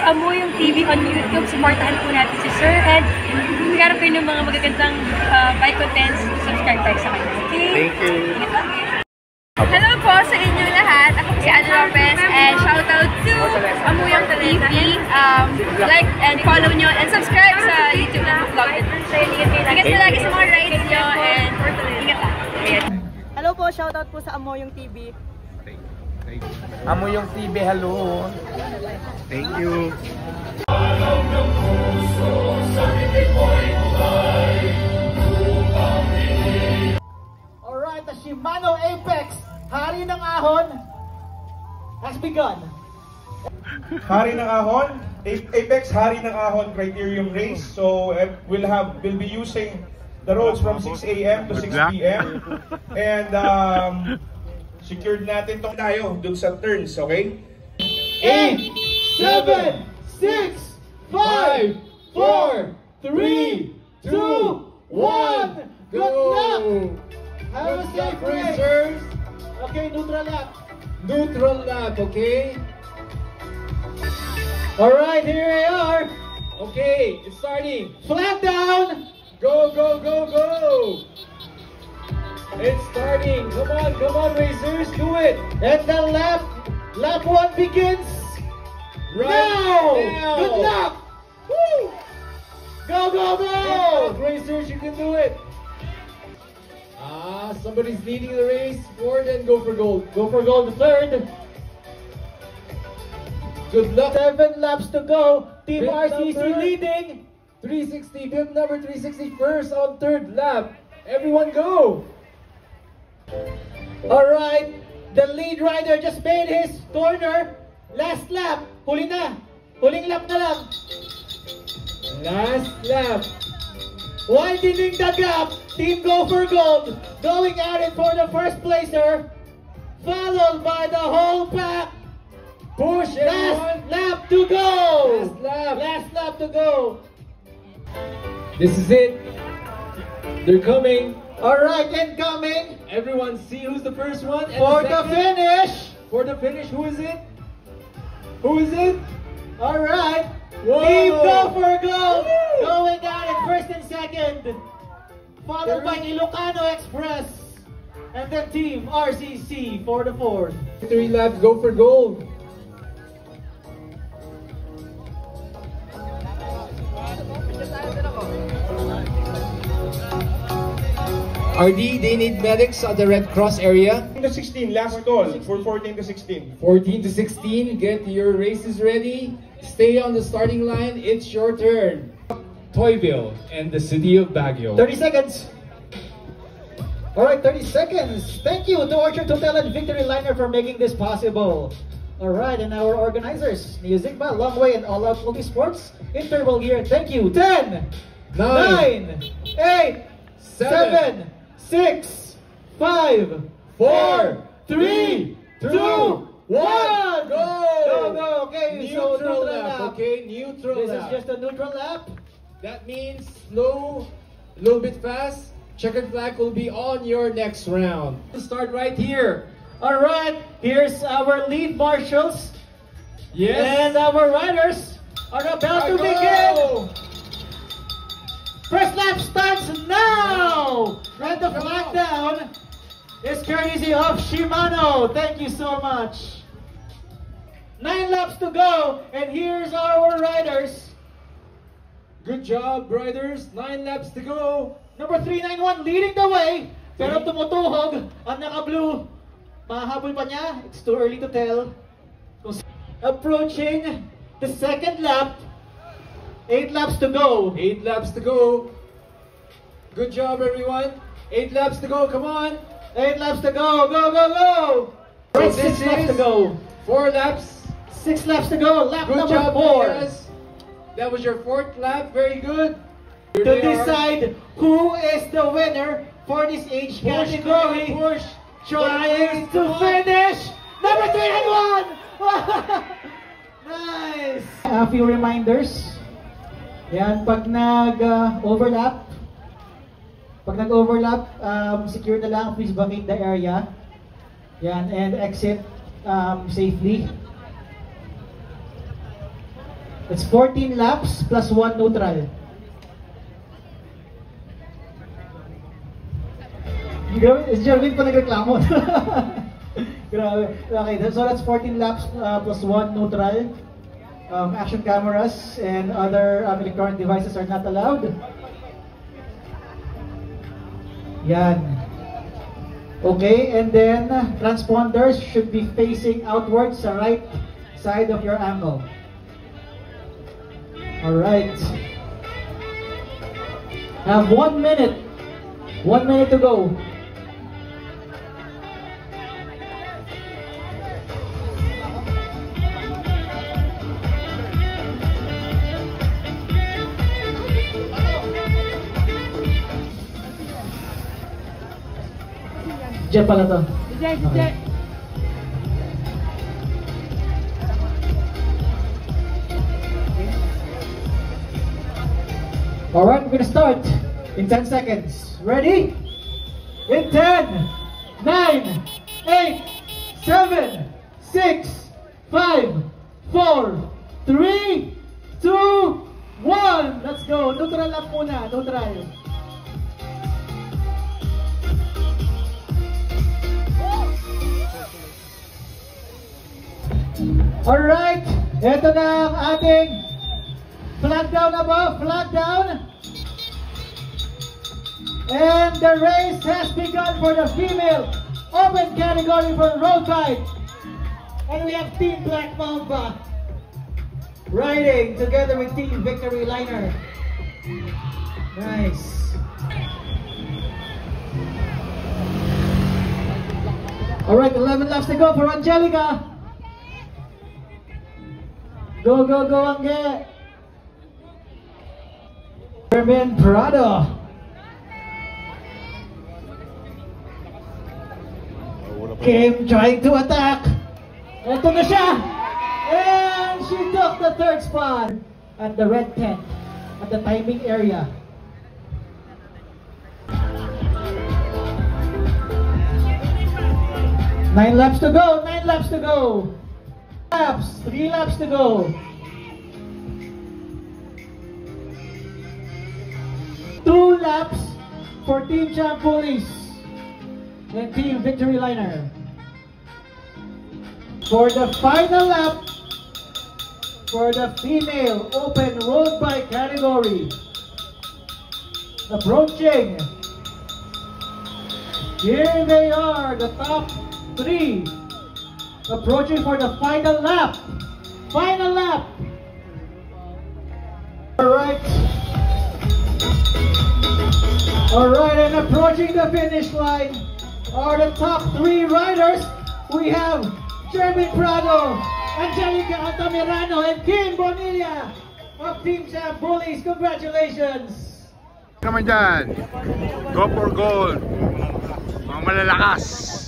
Amuyong TV on YouTube. Supportahan po natin si Sir and kung nagkaroon kayo ng mga magagandang bike contents, subscribe tayo sa kanya. Okay? Thank you. Hello po sa inyo lahat. Ako si Anne Lopez and shoutout to Amuyong TV. Like and follow nyo and subscribe sa YouTube na vlog. Ingat na lagi sa mga rides nyo and ingat lang. Hello po, shoutout po sa Amuyong TV. Amuyong TV, hello. Thank you. Alright, the Shimano Apex, Hari ng Ahon, has begun. Hari ng Ahon, Apex Hari ng Ahon criterium race. So we'll be using the roads from 6 a.m. to 6 p.m. And secured natin to tayo dun sa turns, okay? 8, 7, 6, 5, 4, 3, 2, 1. Good luck! Have a safe race. Okay, neutral lap. Neutral lap, okay? Alright, here we are. Okay, it's starting. Flat down. Go, go, go, go. It's starting. Come on, racers, do it. And the lap 1 begins now. Good luck. Woo. Go, go, go. Good luck, racers, you can do it. Somebody's leading the race. More than go for gold. Go for gold, third. Good luck. 7 laps to go. Team RCC leading. 360, bib number 360 first on third lap. Everyone go. Alright, the lead rider just made his corner. Last lap, huli na. Huling lap na lang. Last lap. Widening the gap. Team Go for Gold going at it for the first placer. Followed by the whole pack. Push everyone. Last lap to go. Last lap to go. This is it. They're coming. Alright, incoming. Everyone see who's the first one. And for the finish. For the finish, who is it? Who is it? Alright. Team Go for Gold. Going at it first and second. Followed by Ilocano Express. And then Team RCC for the fourth. 3 laps, Go for Gold. RD, they need medics at the Red Cross area. 14 to 16, last call for 14 to 16. 14 to 16, get your races ready. Stay on the starting line, it's your turn. Toyville and the city of Baguio. 30 seconds. Alright, 30 seconds. Thank you to Orchard Hotel and Victory Liner for making this possible. Alright, and our organizers, Neo-Zigma, Longway, and All Out Multisports, Interval Gear, thank you. 10, 9, 8, 7, 6, 5, 4, 3, 2, 1. Go! Go, go. Okay, neutral lap. Okay, neutral lap. This is just a neutral lap. That means slow, a little bit fast. Checkered flag will be on your next round. We'll start right here. All right, here's our lead marshals. Yes. And our riders are about to begin. First lap starts now. And the flag down is courtesy of Shimano. Thank you so much. 9 laps to go, and here's our riders. Good job, riders. 9 laps to go. Number 391 leading the way. Pero tumutuhog ang naka-blue. Mahabol pa niya? It's too early to tell. Approaching the second lap. 8 laps to go. 8 laps to go. Good job, everyone. 8 laps to go. Come on. 8 laps to go. Go, go, go. So 6 laps to go. 4 laps. 6 laps to go. Lap number 4. That was your 4th lap. Very good. To decide who is the winner for this age category. Trying to finish. Number 391. Nice. A few reminders. Yan, pag nag-overlap, secure na lang, please vacate the area. Yan, and exit safely. It's 14 laps plus 1 neutral. Is Jervin pa nagreklamo? Grabe. Okay, so that's 14 laps plus 1 neutral. Action cameras and other electronic devices are not allowed. Yan. Okay, and then transponders should be facing outwards sa right side of your angle. Alright. Have 1 minute. 1 minute to go. Diyan pala to. Okay. Alright, we're gonna start in 10 seconds. Ready? In 10, 9, 8, 7, 6, 5, 4, 3, 2, 1. Let's go. Neutral lang muna. Neutral. Alright, ito na ang ating flag down above, flag down. And the race has begun for the female open category for road bike. And we have Team Black Mamba riding together with Team Victory Liner. Nice. Alright, 11 laps to go for Angelica. Go, go, go, Angge! Herman Prado. Kim trying to attack. Ito na siya! And she took the third spot at the red tent at the timing area. Nine laps to go, 9 laps to go. 3 laps to go. 2 laps for Team Champ Police and Team Victory Liner. For the final lap for the female open road bike category, approaching. Here they are, the top 3. Approaching for the final lap. Final lap. Alright. Alright, and approaching the finish line are the top 3 riders. We have Jeremy Prado, Angelica Altamirano, and Kim Bonilla of Team Champ Bullies. Congratulations! Come on dyan. Go for gold. Mga malalakas.